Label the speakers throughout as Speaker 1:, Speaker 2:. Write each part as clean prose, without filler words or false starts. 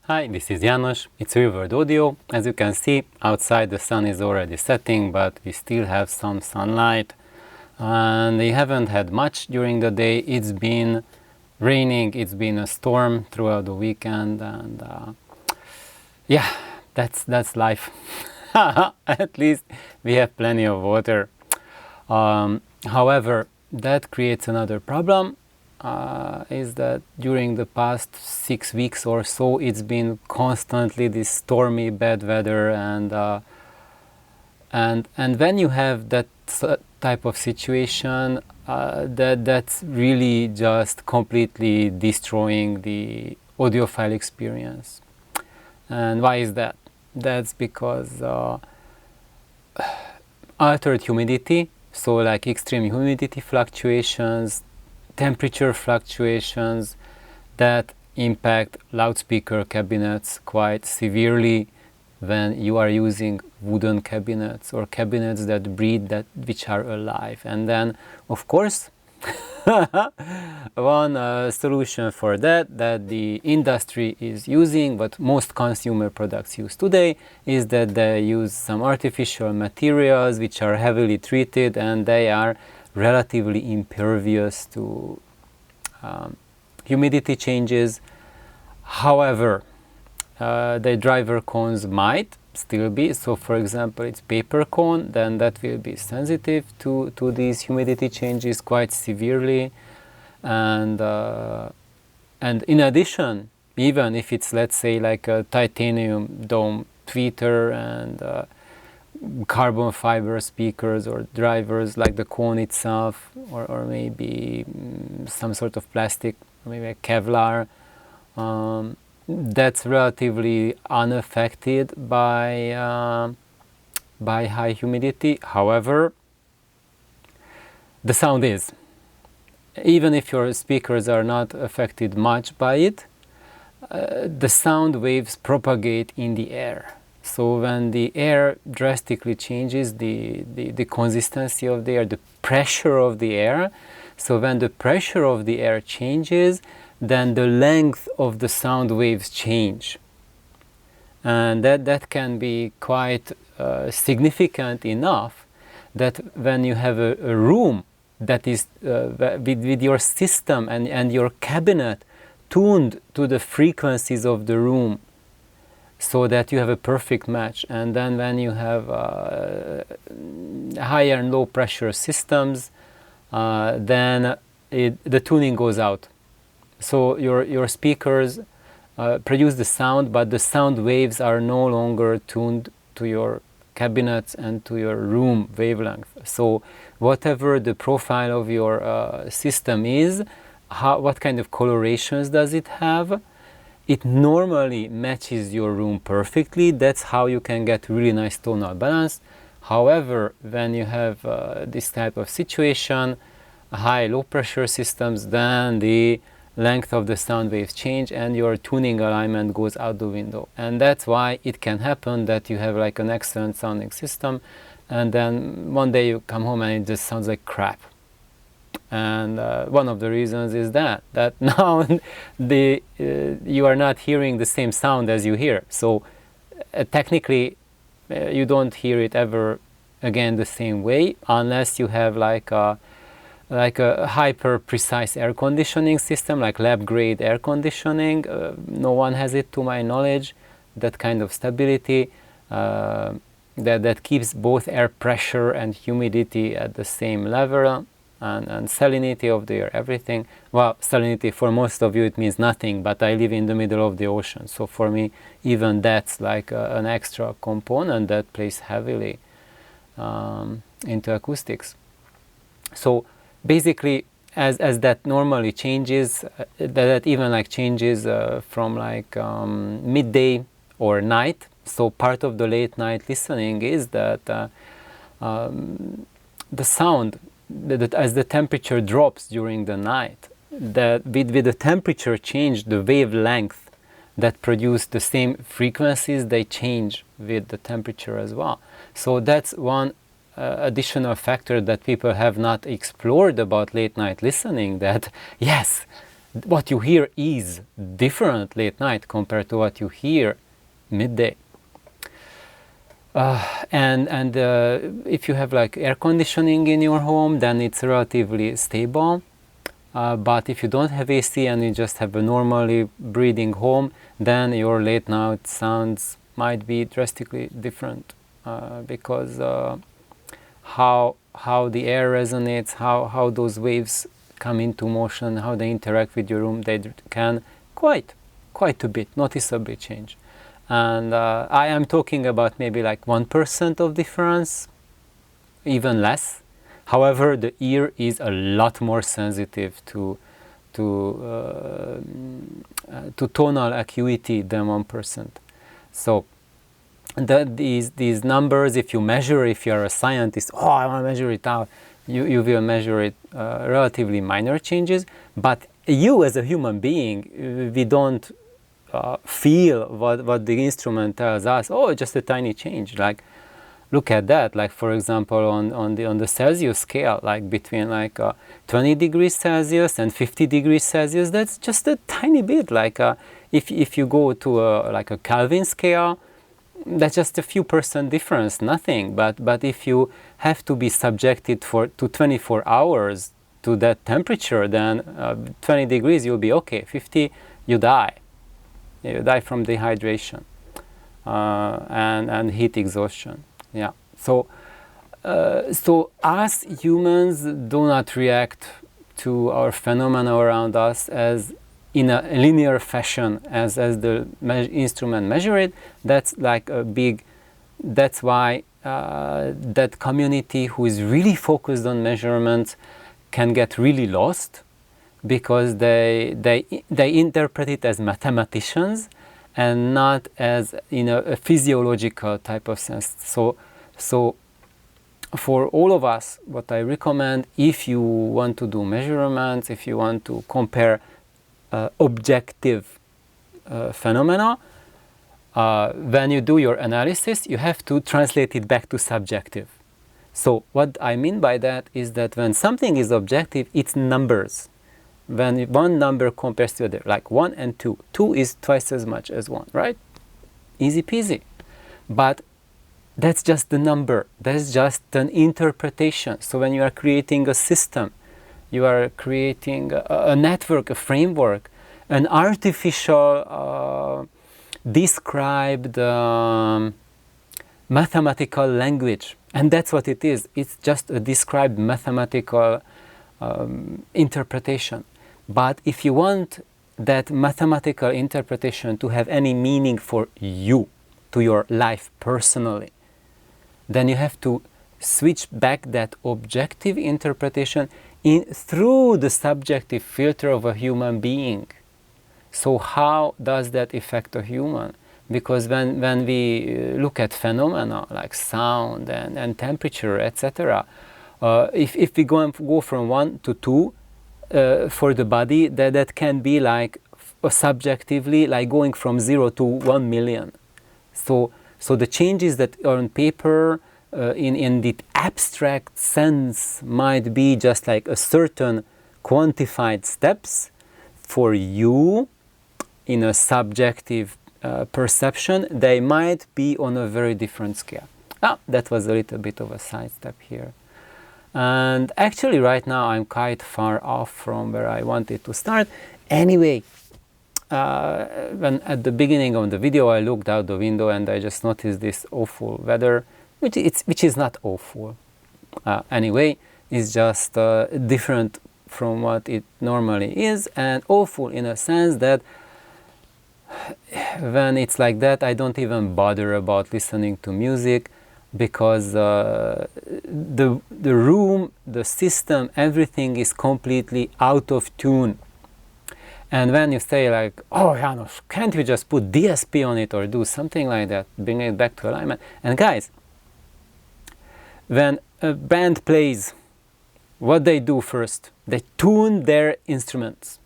Speaker 1: Hi, this is János. It's Real World Audio. As you can see, outside the sun is already setting, but we still have some sunlight. And we haven't had much during the day. It's been raining, it's been a storm throughout the weekend, and yeah, that's life. At least we have plenty of water. However, that creates another problem. Is that during the past 6 weeks or so, it's been constantly this stormy bad weather, and when you have that type of situation, that's really just completely destroying the audiophile experience. And why is that? That's because altered humidity, so like extreme humidity fluctuations, temperature fluctuations, that impact loudspeaker cabinets quite severely when you are using wooden cabinets or cabinets that breathe, that which are alive. And then, of course, one solution for that the industry is using, but most consumer products use today, is that they use some artificial materials which are heavily treated, and they are relatively impervious to humidity changes. However, the driver cones might still be, so for example it's paper cone, then that will be sensitive to these humidity changes quite severely. And in addition, even if it's, let's say, like a titanium dome tweeter and carbon fiber speakers or drivers like the cone itself, or maybe some sort of plastic, maybe a Kevlar, that's relatively unaffected by high humidity. However, the sound is. Even if your speakers are not affected much by it, the sound waves propagate in the air. So when the air drastically changes, the consistency of the air, the pressure of the air, so when the pressure of the air changes, then the length of the sound waves change. And that can be quite significant enough that when you have a room that is with your system and your cabinet tuned to the frequencies of the room, so that you have a perfect match, and then when you have higher and low pressure systems, then the tuning goes out. So your speakers produce the sound, but the sound waves are no longer tuned to your cabinets and to your room wavelength. So whatever the profile of your system is, what kind of colorations does it have, it normally matches your room perfectly. That's how you can get really nice tonal balance. However, when you have this type of situation, high low pressure systems, then the length of the sound waves change and your tuning alignment goes out the window. And that's why it can happen that you have like an excellent sounding system, and then one day you come home and it just sounds like crap. And one of the reasons is that now you are not hearing the same sound as you hear. So technically you don't hear it ever again the same way, unless you have like a hyper precise air conditioning system, like lab grade air conditioning. No one has it to my knowledge, that kind of stability that keeps both air pressure and humidity at the same level. And salinity of the air, everything. Well, salinity for most of you it means nothing, but I live in the middle of the ocean, so for me even that's like an extra component that plays heavily into acoustics. So basically, as that normally changes, that even like changes from like midday or night. So part of the late night listening is that the sound, as the temperature drops during the night, that with the temperature change, the wavelength that produce the same frequencies, they change with the temperature as well. So that's one additional factor that people have not explored about late night listening, that yes, what you hear is different late night compared to what you hear midday. And if you have like air conditioning in your home, then it's relatively stable. But if you don't have AC and you just have a normally breathing home, then your late night sounds might be drastically different, because how the air resonates, how those waves come into motion, how they interact with your room, they can quite a bit noticeably change. And I am talking about maybe like 1% of difference, even less. However, the ear is a lot more sensitive to tonal acuity than 1%. So these numbers, if you measure, if you are a scientist, I want to measure it out, you will measure it relatively minor changes. But you as a human being, we don't feel what the instrument tells us. Just a tiny change. Like, look at that. Like, for example, on the Celsius scale, like between like 20 degrees Celsius and 50 degrees Celsius, that's just a tiny bit. Like if you go to like a Kelvin scale, that's just a few percent difference, nothing. But if you have to be subjected to 24 hours to that temperature, then 20 degrees you'll be okay. 50, you die. You die from dehydration and heat exhaustion. Yeah. So us humans do not react to our phenomena around us as in a linear fashion as the instrument measure it. That's like a big. That's why that community who is really focused on measurements can get really lost, because they interpret it as mathematicians and not as a physiological type of sense. So for all of us, what I recommend, if you want to do measurements, if you want to compare objective phenomena, when you do your analysis, you have to translate it back to subjective. So what I mean by that is that when something is objective, it's numbers. When one number compares to the other, like 1 and 2, 2 is twice as much as 1, right? Easy peasy. But that's just the number. That's just an interpretation. So when you are creating a system, you are creating a network, a framework, an artificial described mathematical language. And that's what it is. It's just a described mathematical interpretation. But if you want that mathematical interpretation to have any meaning for you, to your life personally, then you have to switch back that objective interpretation through the subjective filter of a human being. So how does that affect a human? Because when we look at phenomena like sound and temperature, etc., if we go from 1 to 2 for the body, that can be like subjectively like going from 0 to 1 million. So the changes that are on paper in the abstract sense might be just like a certain quantified steps. For you, in a subjective perception, they might be on a very different scale. That was a little bit of a sidestep here. And actually right now I'm quite far off from where I wanted to start. Anyway, when at the beginning of the video I looked out the window and I just noticed this awful weather, which is not awful. Anyway, it's just different from what it normally is, and awful in a sense that when it's like that, I don't even bother about listening to music, because the room, the system, everything is completely out of tune. And when you say like, János, can't you just put DSP on it or do something like that, bring it back to alignment? And guys, when a band plays, what they do first? They tune their instruments.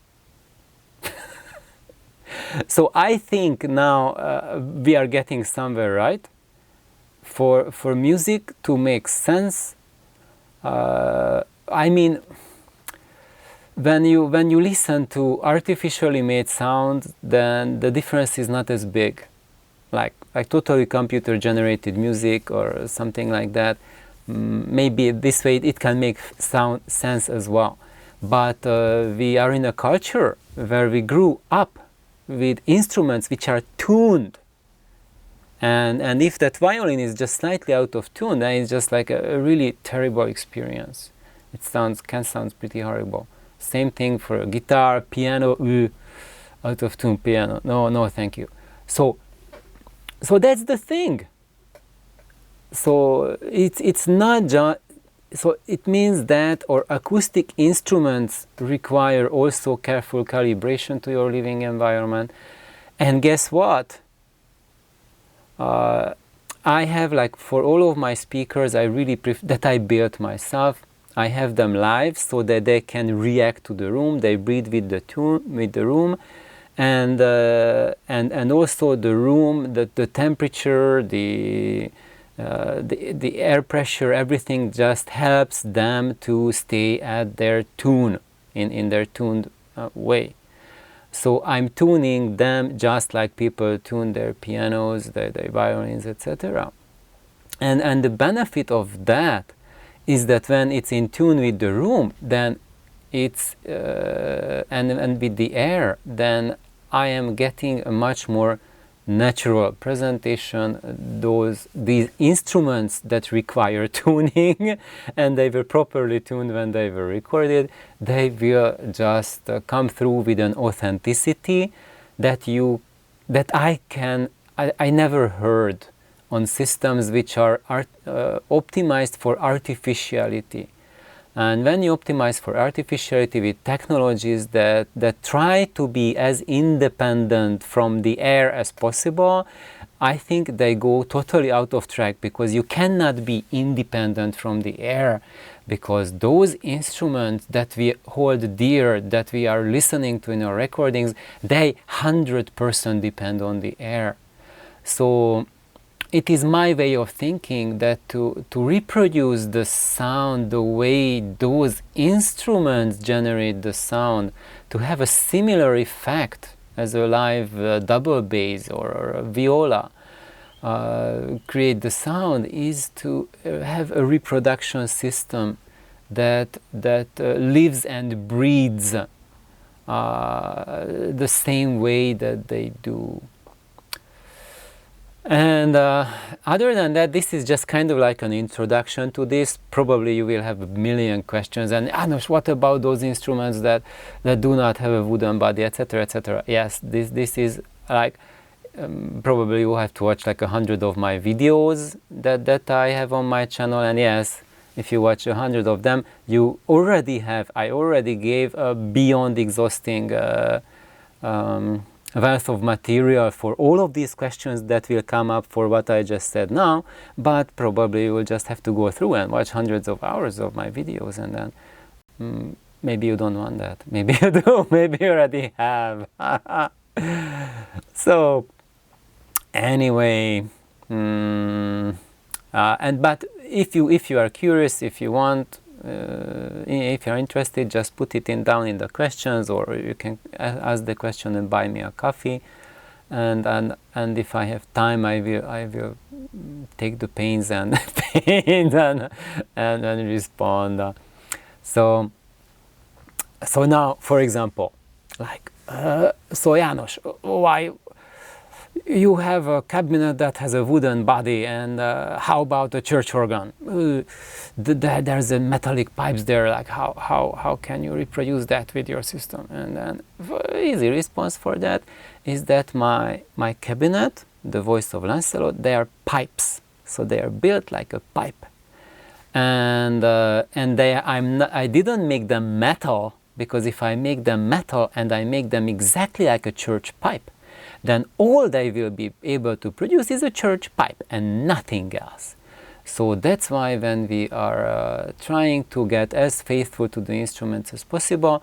Speaker 1: So I think now we are getting somewhere, right? For music to make sense, I mean, when you listen to artificially made sound, then the difference is not as big. Like totally computer generated music or something like that. Maybe this way it can make sound sense as well. But we are in a culture where we grew up with instruments which are tuned. And if that violin is just slightly out of tune, then it's just like a really terrible experience. It can sound pretty horrible. Same thing for a guitar, piano, out of tune piano. No, thank you. So that's the thing. So it's not just. So it means that our acoustic instruments require also careful calibration to your living environment. And guess what? I have, like, for all of my speakers, I really prefer that I built myself. I have them live so that they can react to the room. They breathe with the tune, with the room, and also the room, the temperature, the air pressure, everything just helps them to stay at their tune, in their tuned way. So I'm tuning them just like people tune their pianos, their violins, etc. And the benefit of that is that when it's in tune with the room, then it's and with the air, then I am getting a much more natural presentation. These instruments that require tuning, and they were properly tuned when they were recorded, they will just come through with an authenticity that I never heard on systems which are optimized for artificiality. And when you optimize for artificiality with technologies that try to be as independent from the air as possible, I think they go totally out of track, because you cannot be independent from the air, because those instruments that we hold dear, that we are listening to in our recordings, they 100% depend on the air. So it is my way of thinking that to reproduce the sound the way those instruments generate the sound, to have a similar effect as a live double bass or a viola create the sound, is to have a reproduction system that lives and breathes the same way that they do. And other than that, this is just kind of like an introduction to this. Probably you will have a million questions. And János, what about those instruments that do not have a wooden body, etc., etc.? Yes, this is like, probably you have to watch like 100 of my videos that I have on my channel. And yes, if you watch 100 of them, I already gave a beyond exhausting wealth of material for all of these questions that will come up for what I just said now. But probably you will just have to go through and watch hundreds of hours of my videos, and then maybe you don't want that. Maybe you do. Maybe you already have. So anyway, but if you are curious, if you want, if you're interested, just put it down in the questions, or you can ask the question and buy me a coffee, and if I have time, I will take the pains and and respond. So now, for example, like so János, why you have a cabinet that has a wooden body, and how about a church organ? There's a metallic pipes there. Like how can you reproduce that with your system? And then easy response for that is that my cabinet, the Voice of Lancelot, they are pipes, so they are built like a pipe, and I didn't make them metal, because if I make them metal and I make them exactly like a church pipe, then all they will be able to produce is a church pipe and nothing else. So that's why when we are trying to get as faithful to the instruments as possible,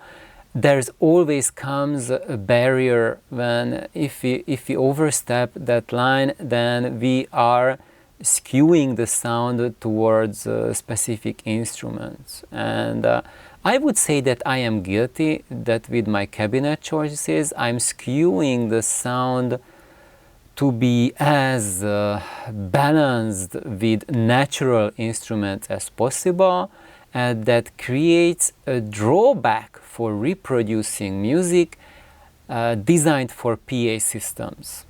Speaker 1: there's always comes a barrier when if we overstep that line, then we are skewing the sound towards specific instruments. And I would say that I am guilty that with my cabinet choices I'm skewing the sound to be as balanced with natural instruments as possible, and that creates a drawback for reproducing music designed for PA systems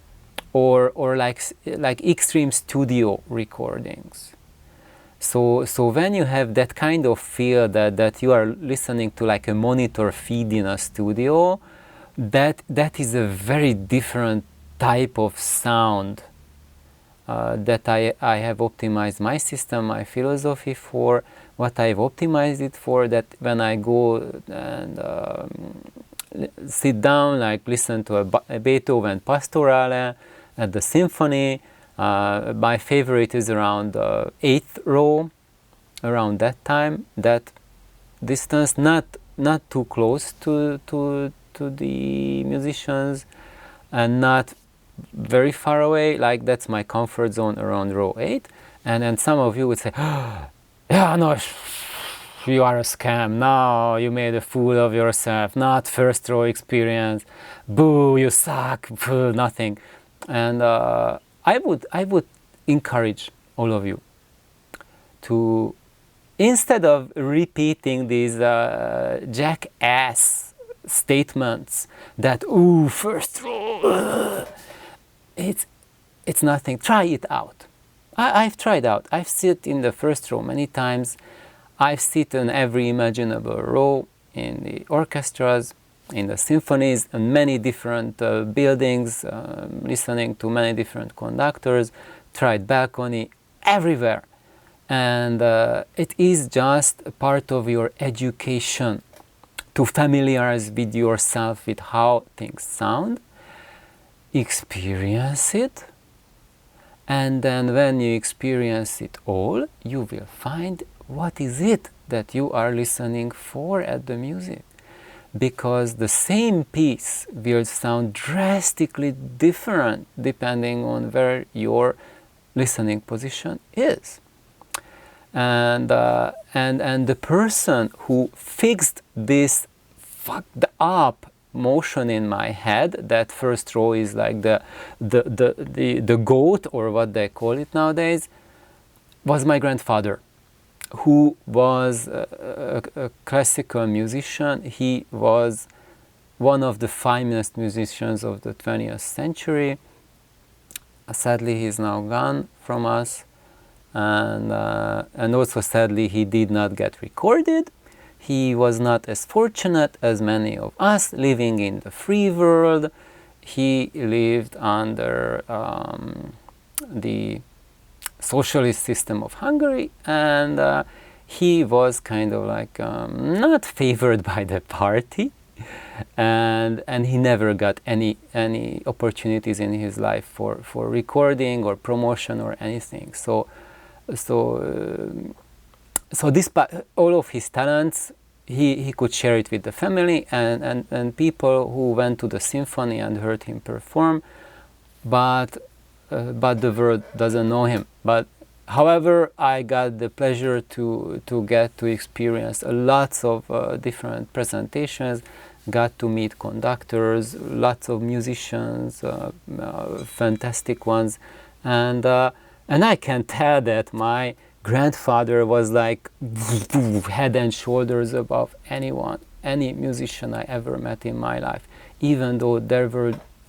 Speaker 1: or like extreme studio recordings. So when you have that kind of feel that you are listening to like a monitor feed in a studio, that is a very different type of sound that I have optimized my system, my philosophy for, what I've optimized it for, that when I go and sit down, like listen to a Beethoven pastorale at the symphony, my favorite is around 8th row, around that time, that distance, not too close to the musicians and not very far away, like that's my comfort zone around row 8. And then some of you would say, oh, János, you are a scam, no, you made a fool of yourself, not first row experience, boo, you suck, boo, nothing. And I would encourage all of you to, instead of repeating these jackass statements that, ooh, first row, it's nothing, try it out. I've tried out. I've sit in the first row many times. I've sit in every imaginable row in the orchestras, in the symphonies, in many different buildings, listening to many different conductors, tried balcony, everywhere. And it is just a part of your education to familiarize with yourself with how things sound, experience it, and then when you experience it all, you will find what is it that you are listening for at the music. Because the same piece will sound drastically different depending on where your listening position is. And the person who fixed this fucked up motion in my head, that first row is like the goat, or what they call it nowadays, was my grandfather, who was a classical musician. He was one of the finest musicians of the 20th century. Sadly, he's now gone from us, and also sadly he did not get recorded. He was not as fortunate as many of us living in the free world. He lived under the socialist system of Hungary, and he was kind of like not favored by the party, and he never got any opportunities in his life for recording or promotion or anything. So despite all of his talents, he could share it with the family and people who went to the symphony and heard him perform, but the world doesn't know him. But however, I got the pleasure to get to experience lots of different presentations, got to meet conductors, lots of musicians, fantastic ones, and I can tell that my grandfather was like head and shoulders above any musician I ever met in my life, even though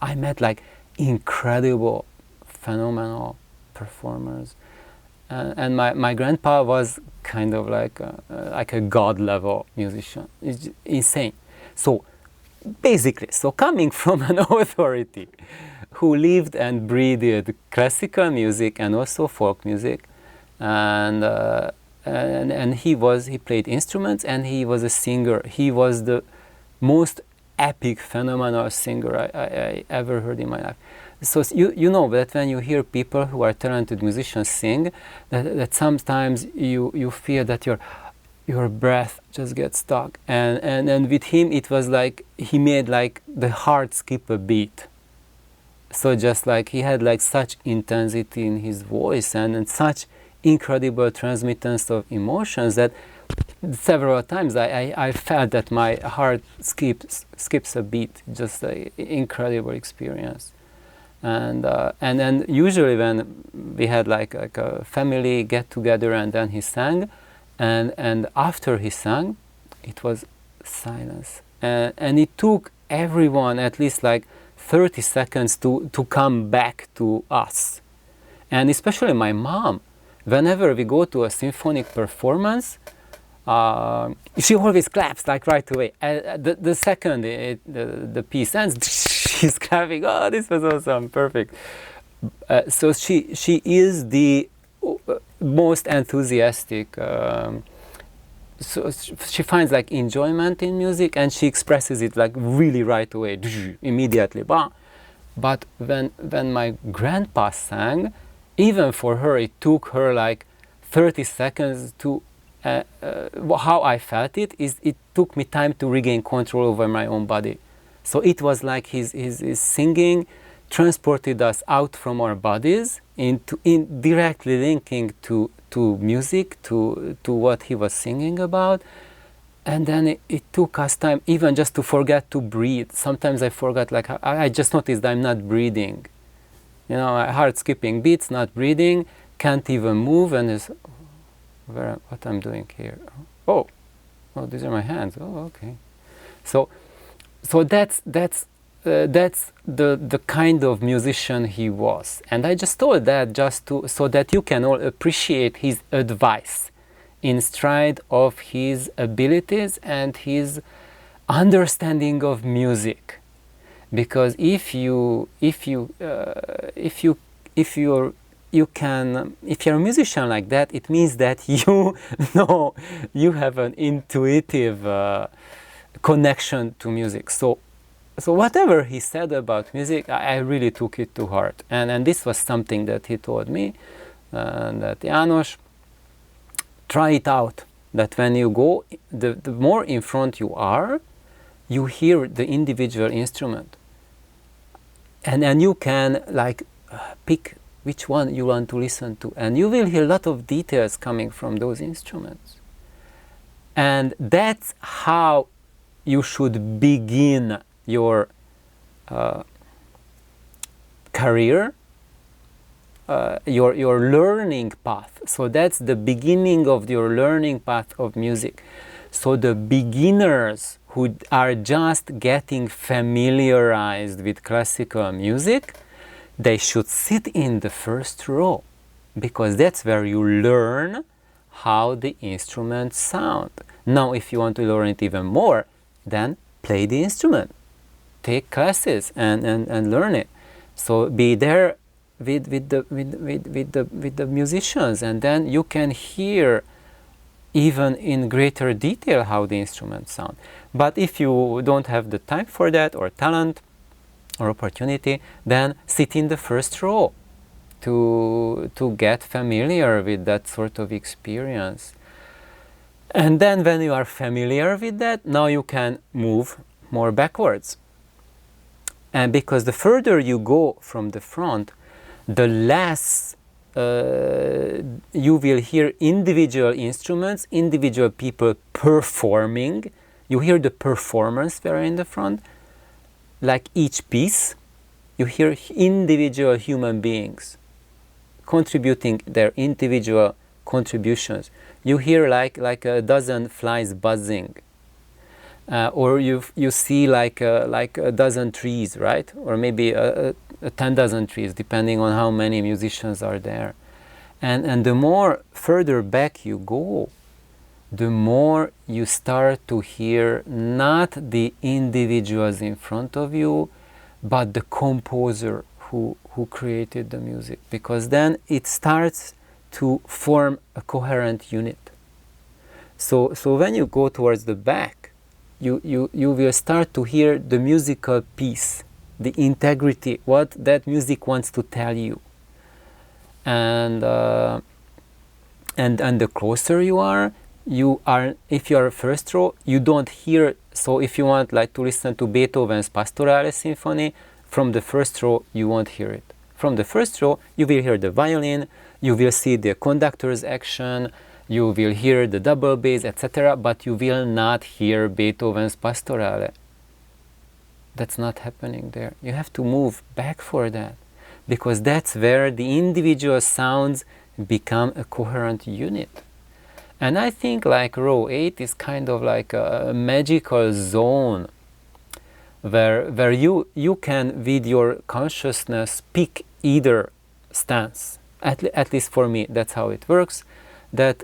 Speaker 1: I met like incredible, phenomenal performers, and my grandpa was kind of like a god level musician. It's insane. So basically, coming from an authority who lived and breathed classical music and also folk music, and he played instruments, and he was a singer. He was the most epic, phenomenal singer I ever heard in my life. So you know that when you hear people who are talented musicians sing, that sometimes you feel that your breath just gets stuck, and with him it was like he made like the heart skip a beat. So just like he had like such intensity in his voice and such incredible transmittance of emotions that several times I felt that my heart skips a beat. Just an incredible experience. And then usually when we had like a family get together and then he sang, and after he sang, it was silence, and it took everyone at least like 30 seconds to come back to us, and especially my mom. Whenever we go to a symphonic performance, she always claps like right away. The second the piece ends, she's clapping. Oh, this was awesome, perfect. So she is the most enthusiastic. So she finds like enjoyment in music, and she expresses it like really right away, immediately. But when my grandpa sang, even for her, it took her like 30 seconds to. How I felt it is it took me time to regain control over my own body. So it was like his singing transported us out from our bodies into directly linking to music, to what he was singing about. And then it took us time even just to forget to breathe. Sometimes I forgot, like I just noticed I'm not breathing. You know, heart skipping beats, not breathing, can't even move, and it's what I'm doing here. Oh, these are my hands. Oh, okay. So that's the kind of musician he was, and I just told that just so that you can all appreciate his advice in stride of his abilities and his understanding of music. Because if you're a musician like that, it means that you know you have an intuitive connection to music. So whatever he said about music, I really took it to heart. And this was something that he told me, that János, try it out. That when you go, the more in front you are, you hear the individual instrument. And you can like pick which one you want to listen to, and you will hear a lot of details coming from those instruments. And that's how you should begin your career, your learning path. So that's the beginning of your learning path of music. So the beginners who are just getting familiarized with classical music, they should sit in the first row, because that's where you learn how the instruments sound. Now, if you want to learn it even more, then play the instrument, take classes and learn it. So be there with the musicians, and then you can hear even in greater detail how the instruments sound. But if you don't have the time for that, or talent, or opportunity, then sit in the first row to get familiar with that sort of experience. And then when you are familiar with that, now you can move more backwards. And because the further you go from the front, the less you will hear individual instruments, individual people performing. You hear the performers that are in the front. Like each piece, you hear individual human beings contributing their individual contributions. You hear like a dozen flies buzzing, or you see like a dozen trees, right? Or maybe a 10 dozen trees, depending on how many musicians are there. And the more further back you go, the more you start to hear not the individuals in front of you, but the composer who created the music. Because then it starts to form a coherent unit. So when you go towards the back, you will start to hear the musical piece, the integrity, what that music wants to tell you. And the closer you are, if you are first row, you don't hear. So if you want like to listen to Beethoven's Pastorale Symphony, from the first row you won't hear it. From the first row you will hear the violin, you will see the conductor's action, you will hear the double bass, etc., but you will not hear Beethoven's Pastorale. That's not happening there. You have to move back for that, because that's where the individual sounds become a coherent unit. And I think like row 8 is kind of like a magical zone where you can, with your consciousness, pick either stance. At least for me, that's how it works. That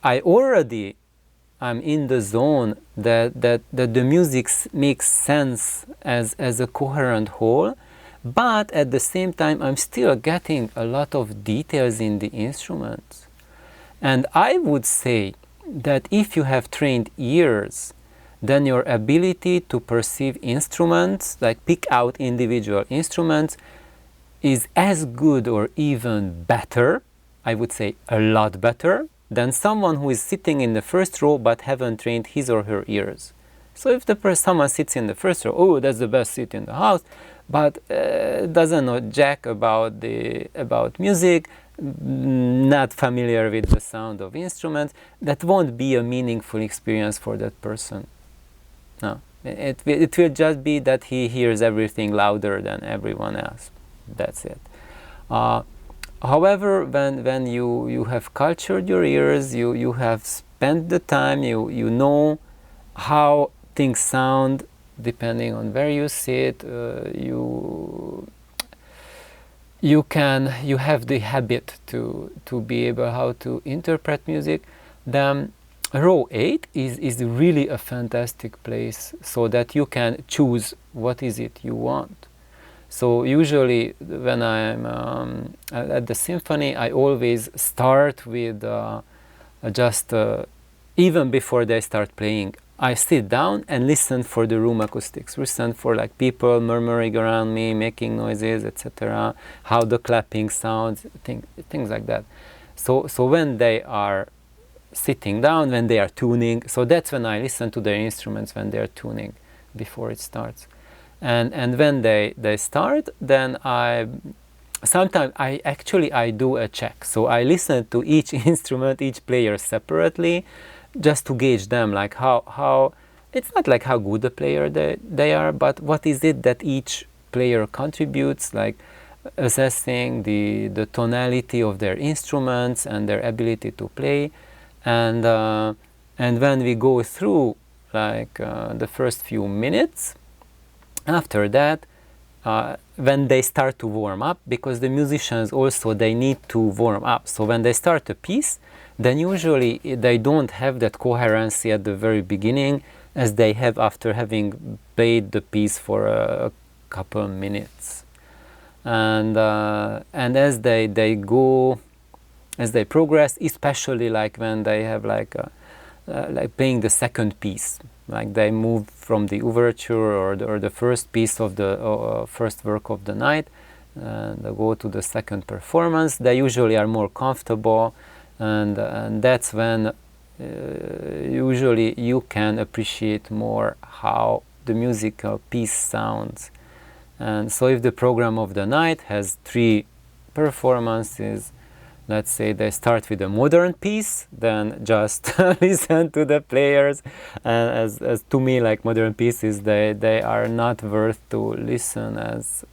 Speaker 1: I already I'm in the zone that the music makes sense as a coherent whole, but at the same time I'm still getting a lot of details in the instruments. And I would say that if you have trained ears, then your ability to perceive instruments, like pick out individual instruments, is as good or even better, I would say a lot better, than someone who is sitting in the first row but haven't trained his or her ears. So if someone sits in the first row, oh, that's the best seat in the house, but doesn't know jack about music, not familiar with the sound of instruments, that won't be a meaningful experience for that person. No, it will just be that he hears everything louder than everyone else. That's it. However, when you have cultured your ears, you have spent the time, you know how things sound depending on where you sit, you have the habit to be able how to interpret music, then row 8 is really a fantastic place so that you can choose what is it you want. So usually when I'm at the symphony, I always start with even before they start playing, I sit down and listen for the room acoustics, listen for like people murmuring around me, making noises, etc., how the clapping sounds, things like that. So when they are sitting down, when they are tuning, so that's when I listen to their instruments when they are tuning before it starts. And when they start, then sometimes I do a check. So I listen to each instrument, each player separately, just to gauge them, like how it's not like how good a player they are, but what is it that each player contributes, like assessing the tonality of their instruments and their ability to play. And when we go through like the first few minutes, after that, when they start to warm up, because the musicians also, they need to warm up. So when they start a piece, then usually they don't have that coherency at the very beginning as they have after having played the piece for a couple minutes. And as they go, as they progress, especially like when they have like playing the second piece, like they move from the overture or the first piece of the first work of the night, and they go to the second performance, they usually are more comfortable, and that's when usually you can appreciate more how the musical piece sounds. And so if the program of the night has 3 performances, let's say they start with a modern piece, then just listen to the players. And as to me, like modern pieces, they are not worth to listen as,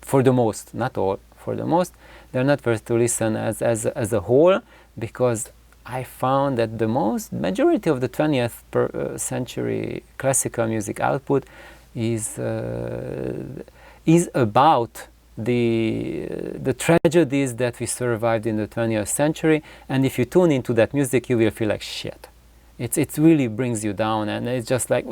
Speaker 1: for the most, not all, for the most, they're not worth to listen as a whole, because I found that the majority of the 20th century classical music output is about the tragedies that we survived in the 20th century, and if you tune into that music, you will feel like shit. It really brings you down, and it's just like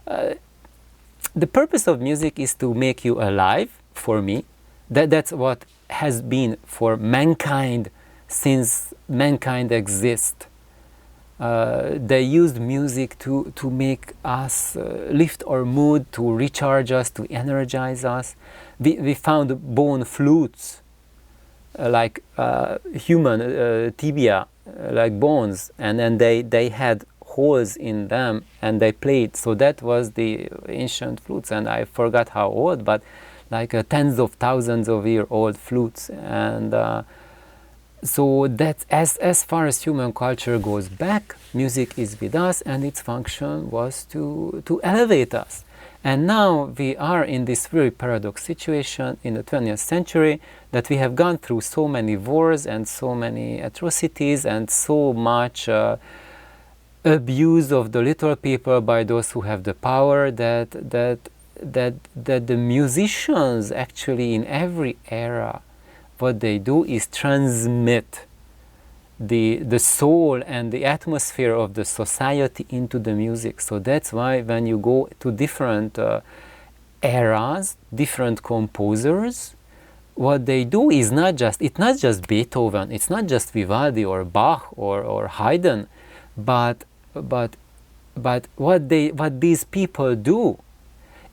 Speaker 1: the purpose of music is to make you alive. For me, that's what has been for mankind since mankind exists. They used music to make us lift our mood, to recharge us, to energize us. We found bone flutes, like human tibia, like bones, and then they had holes in them and they played. So that was the ancient flutes, and I forgot how old, but like tens of thousands of year old flutes. And So that as far as human culture goes back, music is with us, and its function was to elevate us. And now we are in this very paradox situation in the 20th century, that we have gone through so many wars and so many atrocities and so much abuse of the little people by those who have the power, that the musicians actually in every era, what they do is transmit the soul and the atmosphere of the society into the music. So that's why when you go to different eras, different composers, what they do is it's not just Beethoven, it's not just Vivaldi or Bach or Haydn, but what these people do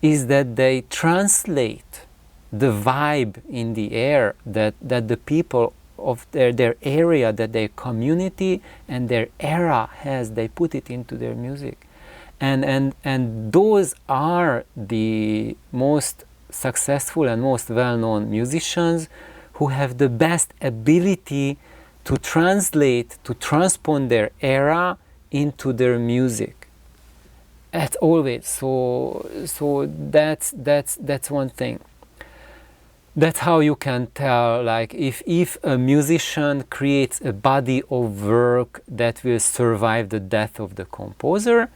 Speaker 1: is that they translate the vibe in the air that the people of their area, that their community and their era has, they put it into their music. And those are the most successful and most well-known musicians who have the best ability to translate, to transpose their era into their music. As always. So that's one thing. That's how you can tell, like, if a musician creates a body of work that will survive the death of the composer,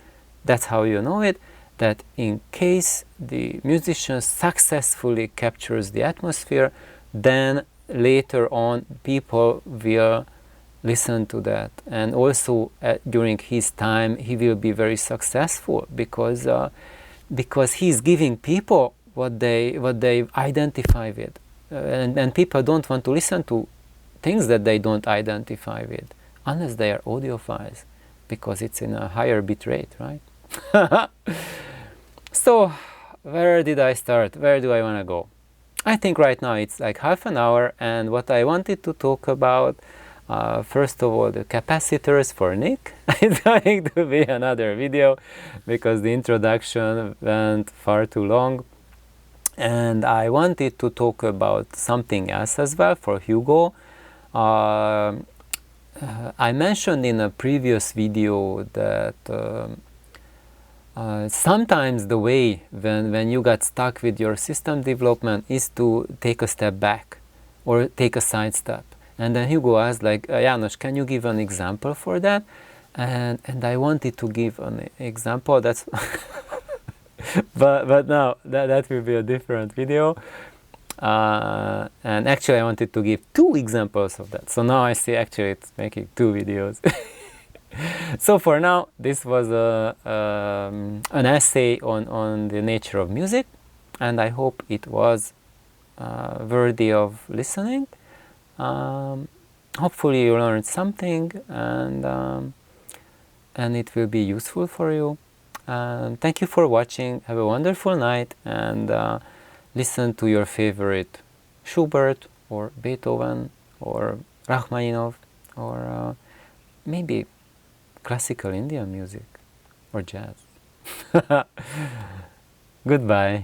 Speaker 1: that's how you know it, that in case the musician successfully captures the atmosphere, then later on people will listen to that. And also during his time he will be very successful, because he's giving people what they identify with, and people don't want to listen to things that they don't identify with, unless they are audiophiles, because it's in a higher bit rate, right? So where did I start? Where do I want to go? I think right now it's like half an hour, and what I wanted to talk about, first of all, the capacitors for Nick. It's going to be another video because the introduction went far too long. And I wanted to talk about something else as well for Hugo. I mentioned in a previous video that sometimes the way when you got stuck with your system development is to take a step back or take a side step. And then Hugo asked, like, János, can you give an example for that? And I wanted to give an example. That's but now that will be a different video. And actually I wanted to give 2 examples of that. So now I see actually it's making 2 videos. So for now, this was an essay on the nature of music, and I hope it was worthy of listening. Hopefully you learned something, and it will be useful for you. Thank you for watching. Have a wonderful night, and listen to your favorite Schubert or Beethoven or Rachmaninoff, or maybe classical Indian music or jazz. Goodbye.